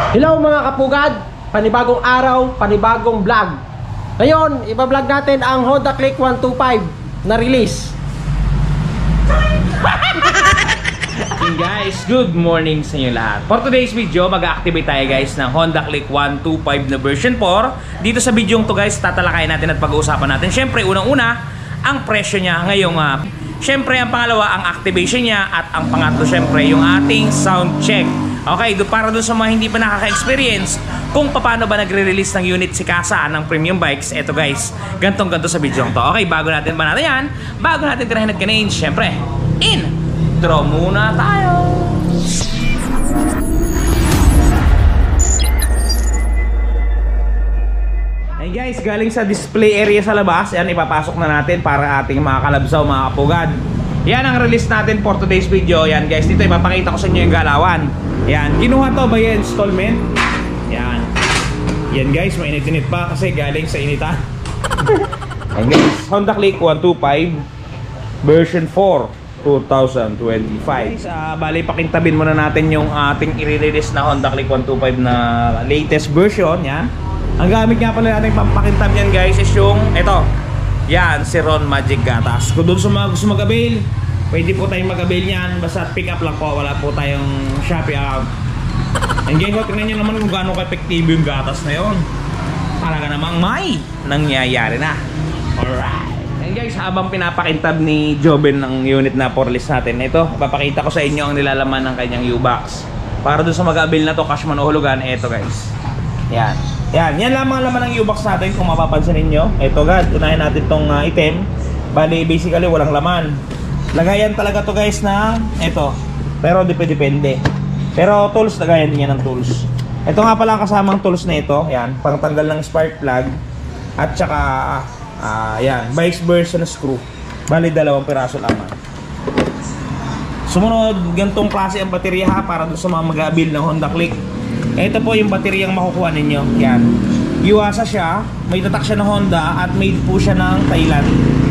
Hello mga kapugad, panibagong araw, panibagong vlog. Ngayon, iba-vlog natin ang Honda Click 125 na release. Hey guys, good morning sa inyo lahat. For today's video, mag-activate tayo guys ng Honda Click 125 na version 4. Dito sa video to guys, tatalakayin natin at pag-uusapan natin. Syempre, unang-una, ang presyo niya ngayong syempre, ang pangalawa, ang activation niya. At ang pangatlo, syempre, yung ating sound check. Okay, para doon sa mga hindi pa nakaka-experience kung paano ba nagre-release ng unit si Kasa ng premium bikes, eto guys, gantong-ganto sa video to. Okay, bago natin yan, bago natin tirahin at kanain, syempre, intro muna tayo! Hey guys, galing sa display area sa labas, yan, ipapasok na natin para ating mga kalabsaw, mga kapugad. Yan ang release natin for today's video. Yan guys, dito ipapakita ko sa inyo yung galawan. Yan, kinuha to by installment. Yan. Yan guys, mainit-init pa kasi galing sa initan. Yan guys, Honda Click 125 version 4 2025. Guys, bali pakintabin muna natin yung ating i-release na Honda Click 125 na latest version. Yan. Ang gamit nga pala natin pampakintab yan guys is yung ito. Yan, si Ron Magic Gatas. Kung doon sa mga gusto mag-avail, pwede po tayong mag-avail niyan. Basta pick up lang po, wala po tayong Shopee account. And guys, tingnan nyo naman kung gaano ka-epektibo yung gatas na yun. Talaga namang may nangyayari na. Alright. And guys, habang pinapakintab ni Joben ng unit na for-release natin, ito, papakita ko sa inyo ang nilalaman ng kanyang U-Box. Para doon sa mag-avail na to, cash man o hulugan, ito guys. Yan. Yan lamang laman ng U-Box natin kung mapapansin ninyo. Ito guys, unahin natin tong item. Bali, basically walang laman. Lagayan talaga to guys na ito. Pero depende. Pero tools, lagayan din yan ng tools. Ito nga pala ang kasamang tools na ito. Yan, pangtanggal ng spark plug. At saka, yan, vice versa na screw. Bali, 2 piraso lamang. Sumunod, gantong klase ang baterya ha, para doon sa mga mag-a-build ng Honda Click. Ito po yung bateryang makukuha ninyo. Yan. Yuasa siya, may tatak siya ng Honda at made po siya ng Thailand.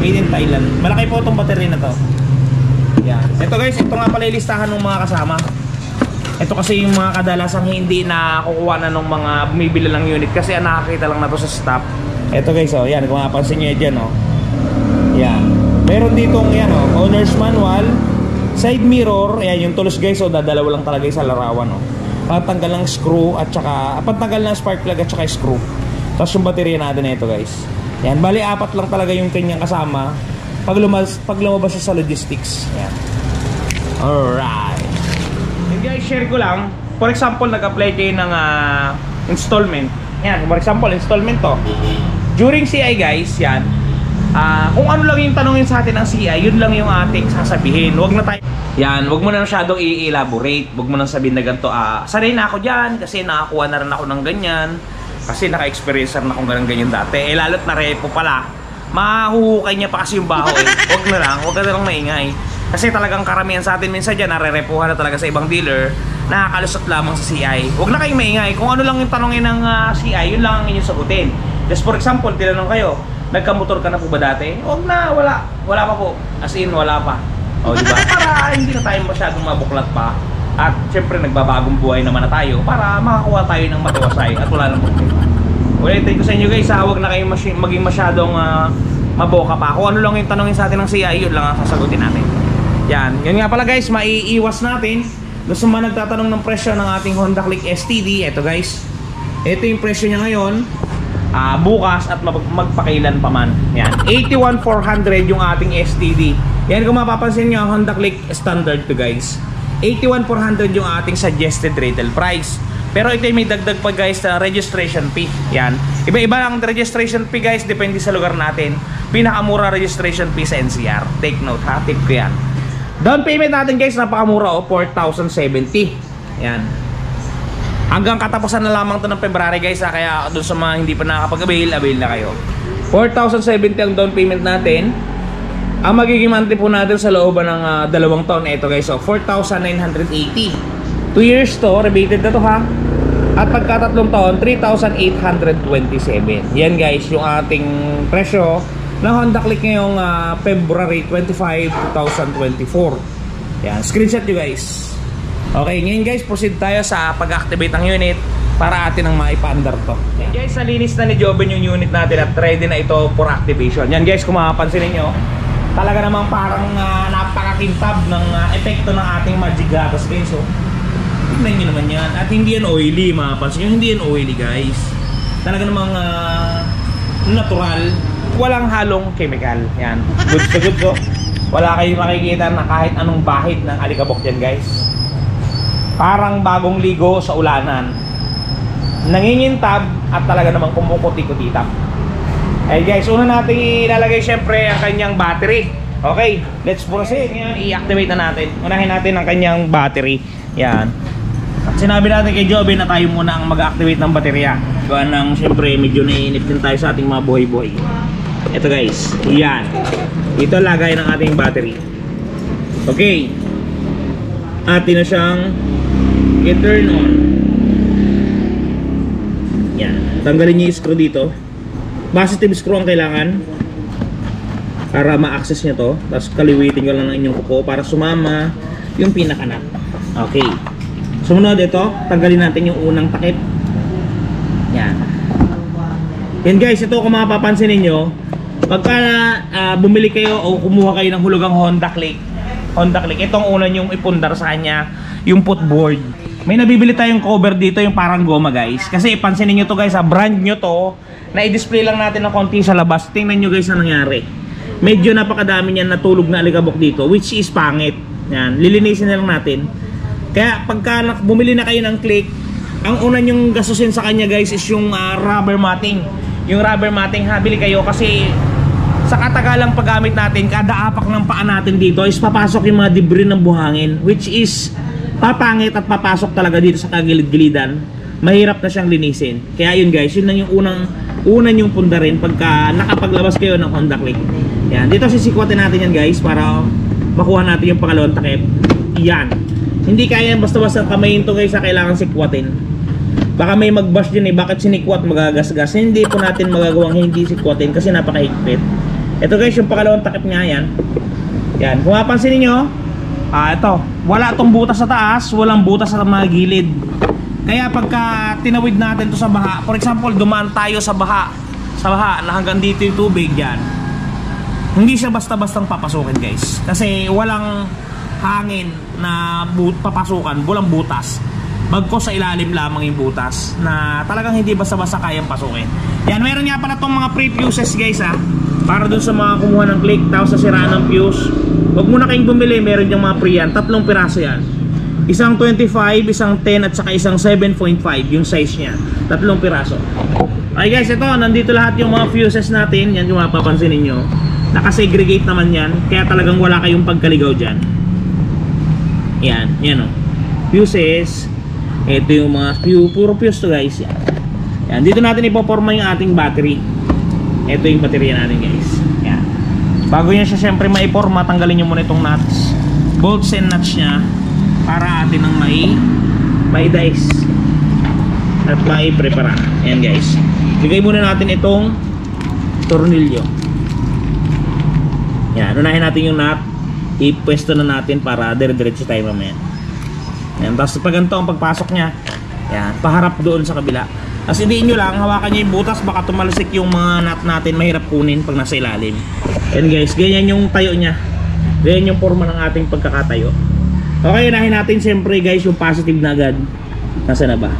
Made in Thailand. Malaki po itong baterya na to. Yan. Ito guys, ito nga pala ilistahan ng mga kasama. Ito kasi yung mga kadalasang hindi na kukuha na ng mga bumibili ng unit kasi nakakita lang na to sa stock. Ito guys, oh, yan, kung mapapansin nyo dyan, oh. Yan. Meron ditong yan, oh, owner's manual, side mirror, yan yung tools guys, oh, dadalawa lang talaga sa larawan, oh. Pantanggal ng screw at saka pantanggal ng spark plug at saka screw. Tapos yung baterya natin na ito guys. Yan, bali 4 lang talaga yung kanyang kasama pag lumabas siya sa logistics. Yan. Alright. And guys, share ko lang. For example, nag-apply kayo ng installment. Yan, for example, installment to. During CI guys, yan. Kung ano lang yung tanongin sa atin ng CI, yun lang yung ating sasabihin. Huwag na tayo. Yan, wag mo na masyadong i-elaborate. Wag mo nang sabihin na ganito, sanay na ako dyan kasi nakakuha na rin ako ng ganyan. Kasi naka-experience na akong ganyan dati. Lalo't na repo pala, mahuhukay niya pa kasi yung baho eh. Wag na lang, wag ka na lang maingay. Kasi talagang karamihan sa atin minsan dyan, nare-repuhan na talaga sa ibang dealer, nakakalusot lamang sa CI. Wag na kayong maingay. Kung ano lang yung tanongin ng CI, yun lang ang inyong sagutin. Just for example, tinanong kayo, nagkamotor ka na po ba dati? Wag na, wala pa po. As in, wala pa. O, diba? Para hindi na tayo masyadong mabuklat pa. At syempre nagbabagong buhay naman na tayo para makakuha tayo ng matiwasay at wala nang problema. Ulitin ko sa inyo guys, huwag na kayong maging masyadong maboka pa. Kung ano lang yung tanongin sa atin ng CI, yun lang ang sasagutin natin. Yan. Yun nga pala guys, maiiwas natin. Gusto man nagtatanong ng presyo ng ating Honda Click STD. Ito guys, ito yung presyo niya ngayon, bukas at magpakailan pa man. Yan, 81,400 yung ating STD. Yan, kung mapapansin nyo, Honda Click standard to guys. 81,400 yung ating suggested retail price. Pero ito may dagdag pa guys na registration fee. Yan, iba-iba ang registration fee guys, depende sa lugar natin. Pinakamura registration fee sa NCR. Take note ha, tip ko yan. Down payment natin guys, napakamura, 4,070. Yan. Hanggang katapusan na lamang to ng February guys ha, kaya doon sa mga hindi pa nakakapag-avail, avail na kayo. 4,070 ang down payment natin. Ang magiging monthly po natin sa looban ng 2 taon, ito guys, so 4,980. 2 years to, rebated na to ha. At pagka 3 taon, 3,827. Yan guys, yung ating presyo ng Honda Click ngayong February 25, 2024. Yan, screenshot nyo guys. Okay, ngayon guys, proceed tayo sa pag-activate ng unit. para atin ang maipaandar to. Yan. Guys, nalinis na ni Joven yung unit natin at ready na ito for activation. Yan guys, kung mapapansin niyo, talaga namang parang napakakintab ng epekto ng ating Magic Gatas guys. So, tignan nyo naman yan. At hindi yan oily, mapapansin nyo, hindi yan oily guys. Talaga namang natural, walang halong chemical. Yan, goods to goods oh. Wala kayong makikita na kahit anong bahid ng alikabok dyan guys. Parang bagong ligo sa ulanan, nangingintab at talaga namang kumukuti-kutitap. Eh guys, una natin ilalagay syempre ang kanyang battery. Okay, let's proceed. I-activate na natin. Unahin natin ang kanyang battery. Yan. At sinabi natin kay Joven na tayo muna ang mag-activate ng baterya. Kaya nang syempre medyo naiinip din tayo sa ating mga buhay-buhay. Ito guys, yan. Ito lagay ng ating battery. Okay. Atin na siyang i-turn on. Yan. Tanggalin niyo yung screw dito. Positive screw ang kailangan para ma-access niya to. Tapos kaliwitin ko lang ng inyong kuko para sumama yung pinaka-nut. Okay. Sumunod ito, tanggalin natin yung unang takip. Yan. Yan guys, ito kung mapapansin niyo, pagka bumili kayo o kumuha kayo ng hulugang Honda Click, itong una yung ipundar sa kanya, yung footboard. May nabibili tayong cover dito, yung parang goma guys. Kasi pansinin nyo to guys, brand nyo to, na i-display lang natin ng konti sa labas. Tingnan nyo guys ang nangyari. Medyo napakadami niyan natulog na alikabok dito, which is pangit. Yan, lilinisin na lang natin. Kaya pagka bumili na kayo ng Click, ang una nyong gastusin sa kanya guys is yung rubber matting. Yung rubber matting, bili kayo kasi sa katagalang paggamit natin, kada apak ng paa natin dito is papasok yung mga debris ng buhangin, which is papangit at papasok talaga dito sa kagilid-gilidan. Mahirap na siyang linisin. Kaya yun guys, yun lang yung unang yung pundarin pagka nakapaglabas kayo ng Honda Click. Yan, dito sisikwatin natin yan guys para makuha natin yung pangalawang takip. Yan. Hindi kaya basta-basta kamayin to guys, kailangan sikwatin. Baka may mag-bash dyan bakit sinikwat magagasgas. Hindi po natin magagawang hindi sikwatin kasi napakahigpit. Ito guys, yung pangalawang takip niya yan. Yan, kung mapansin niyo, ito, wala tong butas sa taas, walang butas sa mga gilid. Kaya pagka tinawid natin to sa baha, for example, dumaan tayo sa baha na hanggang dito yung tubig yan, hindi siya basta-bastang papasukin guys. Kasi walang hangin na papasukan, walang butas. Bagkos sa ilalim lamang yung butas na talagang hindi basta-basta kayang pasukin. Yan, meron nga pala tong mga pre-fuses guys para dun sa mga kumuha ng Click tapos nasiraan ng fuse. Huwag muna kayong bumili, meron yung mga pre yan, 3 piraso yan. Isang 25, isang 10 at saka isang 7.5 yung size niya. 3 piraso. Okay guys, ito, nandito lahat yung mga fuses natin. Yan yung mapapansin ninyo. Nakasegregate naman yan, kaya talagang wala kayong pagkaligaw dyan. Yan, yan o. Fuses. Ito yung mga puro fuse to guys. Yan. Yan, dito natin ipoporma yung ating battery. Ito yung baterya natin guys. Yan. Bago yan siya syempre maiporma, tanggalin nyo muna itong nuts, bolts and nuts nya para atin ang mai-dice at mai-prepara. Yan guys. Bigay muna natin itong tornilyo. Yan, unahin natin yung nut, ipwesto na natin para dire-diretso tayo mamaya. Yan, tapos pag ganito ang pagpasok nya, yan, paharap doon sa kabila. As hindi nyo lang, hawakan nyo yung butas, baka tumalsik yung mga nut natin, mahirap kunin pag nasa ilalim. Yan guys, ganyan yung tayo nya. Ganyan yung forma ng ating pagkakatayo. Okay, unahin natin siyempre guys yung positive na agad. Nasa na ba?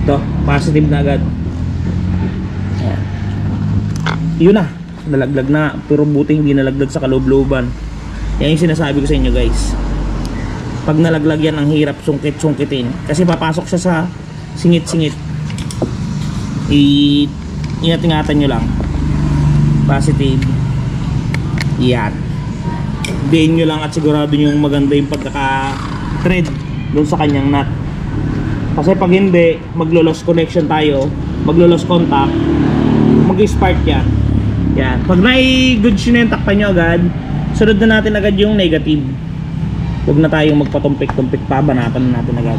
Ito, positive na agad. Yan. Yun na, nalaglag na. Pero buti hindi nalaglag sa kaloob-looban. Yan yung sinasabi ko sa inyo guys. Pag nalaglag yan, ang hirap sungkit-sungkitin. Kasi papasok siya sa singit-singit. Ingat-ingatan nyo lang. Positive. Yan. Diin nyo lang at sigurado nyo maganda yung pagkaka-thread doon sa kanyang nut. Kasi pag hindi, maglo-lost connection tayo, maglo-lost contact, mag-spark yan. Yan. Pag nai-good yun yung takpan nyo agad, sunod na natin agad yung negative. Huwag na tayong magpatumpik-tumpik pa, banatan na natin agad.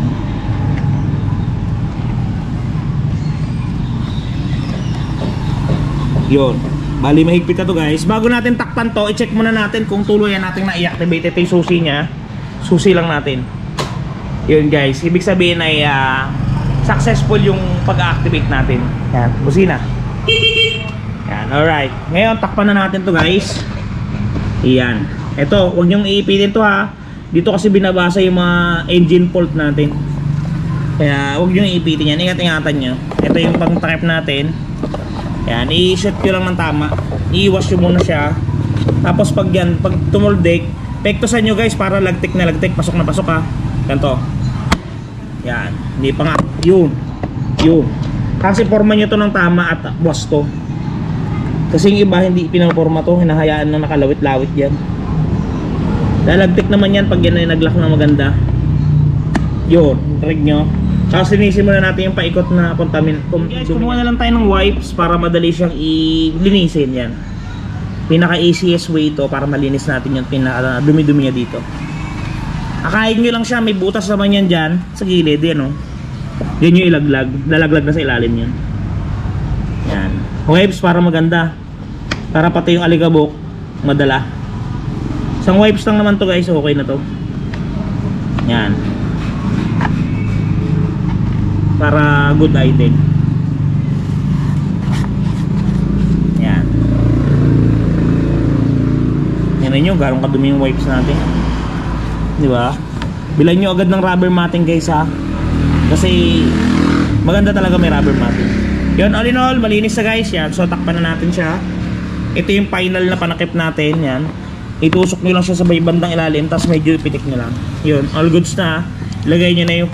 Yun. Bali mahigpit na to guys. Bago natin takpan to, i-check muna natin kung tuloy natin na i-activate ito yung susi nya. Susi lang natin. Yun guys. Ibig sabihin ay successful yung pag-activate natin. Yan, busina. Yan, alright. Ngayon, takpan na natin to guys. Yan. Ito, huwag nyong iipitin to ha. Dito kasi binabasa yung mga engine fault natin. Kaya huwag nyong iipitin yan. Ingat-ingatan nyo. Ito yung pang-trap natin. Yan, i-shoot nyo lang ng tama. I-wash nyo muna siya. Tapos pag yan, pag tumuldek, pektosan nyo guys para lagtik na lagtik. Pasok na pasok ha. Ganto. Yan. Hindi pa nga. Yun. Yun. Kasi forma nyo to ng tama at wash to. Kasi yung iba hindi pinaporma to, hinahayaan na nakalawit-lawit yan. Lalagtik naman yan pag yan ay naglock na maganda. Yun, trig nyo. Tapos linisin muna natin yung paikot na contaminant. Guys, kumuha na lang tayo ng wipes para madali siyang ilinisin yan. Pinaka easiest way to para malinis natin yung pinaka dumi-dumi niya dito. Akain nyo lang siya, may butas naman yan dyan sa gilid, yan o. Yan yung ilaglag, lalaglag na sa ilalim yan. Yan, wipes para maganda. Para pati yung alikabok madala. Isang wipes lang naman to guys, okay na to. Yan. Para good item. Yan. Yan nyo, garong kadumi yung wipes natin. Di ba? Bilan nyo agad ng rubber matting guys ha. Kasi maganda talaga may rubber matting. Yun, all in all, malinis na guys. Yan, so takpan na natin siya. Ito yung final na panakip natin. Yan. Itusok nyo lang siya sa bandang ilalim, tapos medyo ipitik nyo lang. Yun, all goods na. Lagay nyo na yung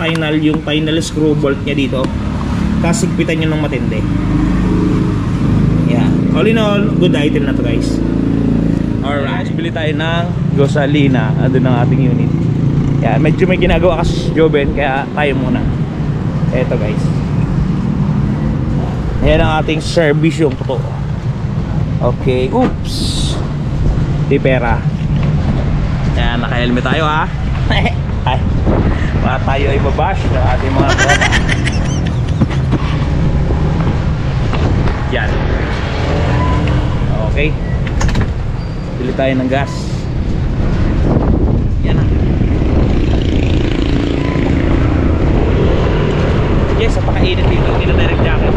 final screw bolt nya dito. Tapos sigpitan nyo ng matindi. Yan. All in all, good item na to guys. Alright, bili tayo ng gasolina. Andun ang ating unit. Yan, medyo may ginagawa kasi Joben, kaya tayo muna. Eto guys. Yan ang ating service yung totoo. Okay, oops. Di pera. Yan, naka-helmet tayo ha. Ay, para tayo ay babash ng ating mga tropa. Yan. Okay. Bili tayo ng gas. Yan na. Yes, napakainit dito. Hindi na direct jacket.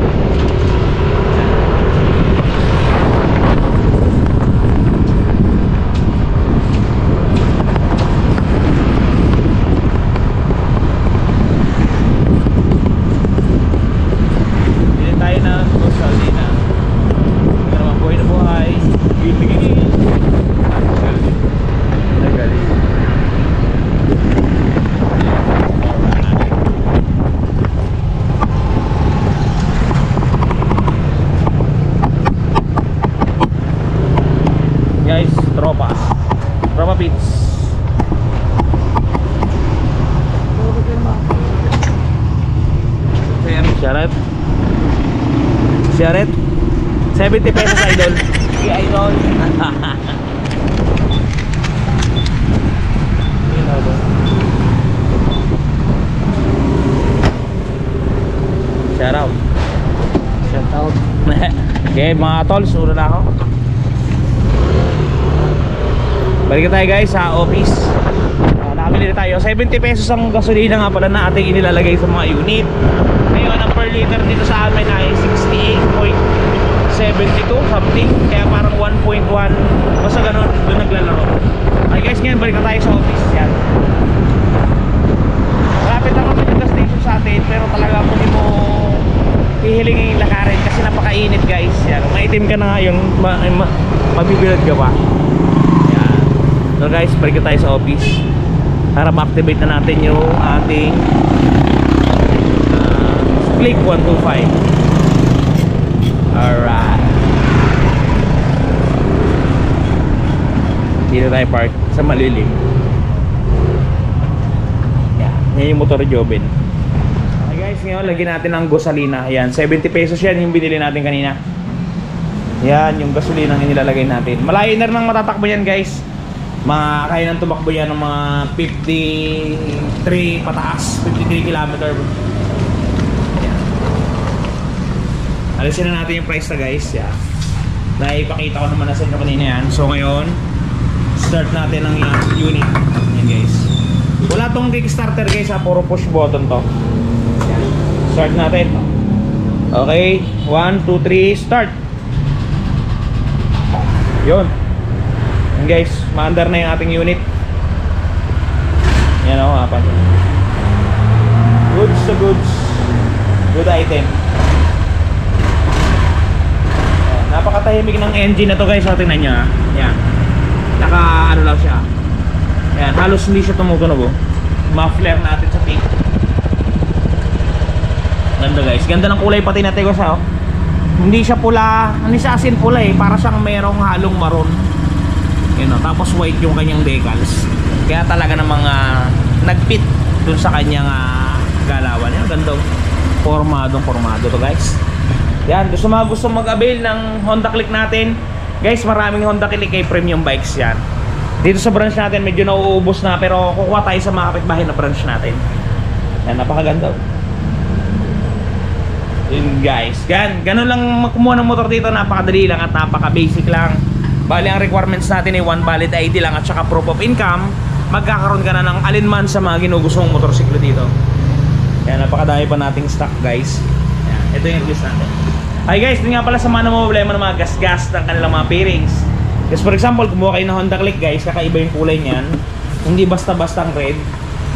Tropa Pits. Sharet. Sharet. 70 pesos idol. Idol. Shout out. Shout out. Okay mga tol, suro na ako. Balik tayo guys sa office. Nakabili tayo 70 pesos ang gasolina nga pala na ating inilalagay sa mga unit. Ngayon ang per liter dito sa amin ay 68.72 something. Kaya parang 1.1. Basta ganun, doon naglalaro. Okay guys, ngayon balik tayo sa office. Yan. Malapit ako sa gas station sa atin, pero talaga kung hindi mo hihilingin lakarin kasi napakainit guys. Yan. Maitim ka na ngayon, mabibilad ka pa. So guys, balik tayo sa office para ma-activate na natin yung ating Click 125. Alright. Dito tayo park sa malilim. Yan yung motor Joben. Okay guys, ngayon lagyan natin ang gasolina. Ayan, 70 pesos yan yung binili natin kanina. Yan yung gasolina ang inilalagay natin. Malayo na rin ang matatakbo yan guys. Kaya nang tumakbo yan ng mga 53 pataas, 53 km. Alisin na natin yung price na guys. Yeah. Naipakita ko naman na sa inyo kanina yan. So ngayon, start natin ang unit. Yan guys. Wala tong kickstarter guys ha, puro push button to. Yan. So Start natin. Okay, 1, 2, 3, start. Yun. And guys, maandar na yung ating unit. Yan o, apat. Goods to goods. Good item. Napakatahimik ng engine na to guys. So, tingnan nyo ha. Yan. Naka ano lang siya. Yan, halos hindi siya tumutunog oh. Muffler natin sa pink. Ganda guys. Ganda ng kulay pati natin ko siya oh. Hindi siya pula, hindi siya asin pula eh. Para siyang merong halong maroon. Yun oh. Tapos white yung kanyang decals. Kaya talaga namang nagpit dun sa kanyang galawan. Yan, ganda oh. Formado to guys. Yan, doon sa mga gusto mag-avail ng Honda Click natin, guys, maraming Honda Click kay premium bikes yan. Dito sa branch natin, medyo nauubos na, pero kukuha tayo sa mga kapitbahay na branch natin. Yan, napakaganda. Yun guys, ganun lang kumuha ng motor dito, napakadali lang at napaka-basic lang. Bali, ang requirements natin ay one valid ID lang at saka proof of income. Magkakaroon ka na ng alinman sa mga ginugustong motorsiklo dito. Yan, napakadami pa nating stock guys. Yan, ito yung list natin. Hi guys, hindi nga pala sa mga problema ng mga gas-gas ng kanilang mga bearings. Kasi for example, kumuha kayo ng Honda Click guys, kakaiba yung kulay niyan. Hindi basta-basta ang red.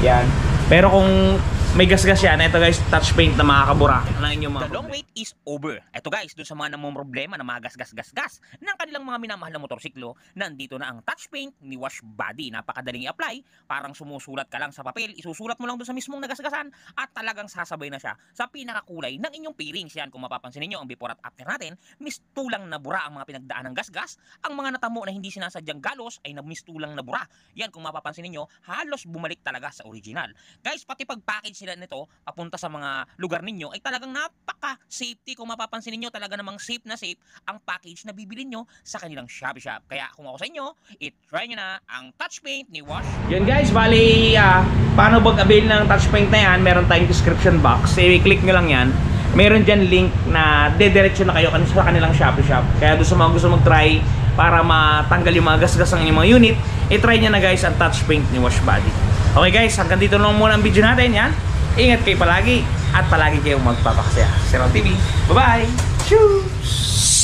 Yan. Pero kung may gas-gas yan, ito guys, touch paint na makakabura ng inyong mga The long wait is over. Ito guys, dun sa mga namumroblema na mga gas-gas ng kanilang mga minamahal na motorsiklo, nandito na ang touch paint ni Wash Body. Napakadaling i-apply, parang sumusulat ka lang sa papel, isusulat mo lang dun sa mismong nagasgasan at talagang sasabay na siya sa pinakakulay ng inyong pairings. Yan, kung mapapansin niyo ang before at after natin, mistulang na bura ang mga pinagdaan ng gas-gas. Ang mga natamo na hindi sinasadyang galos ay mistulang na bura. Yan, kung mapapansin niyo, halos bumalik talaga sa original. Guys, pati pag-package sila nito papunta sa mga lugar ninyo ay talagang napaka-safety. Kung mapapansin niyo, talaga namang safe na safe ang package na bibili nyo sa kanilang Shopee Shop. Kaya kung ako sa inyo, i-try nyo na ang touch paint ni Wash. Yan guys, bali paano mag-avail ng touch paint na yan, meron tayong description box. I-click nyo lang yan. Meron dyan link na dediretso na kayo sa kanilang Shopee Shop. Kaya doon sa mga gusto mag-try para matanggal yung mga gasgas ng inyong mga unit, i-try nyo na guys ang touch paint ni Wash Body. Okay guys, hanggang dito lang muna ang video natin. Yan. Ingat kayo palagi at palagi kayong magpapaksaya. Sir TV. Bye-bye! Cheers!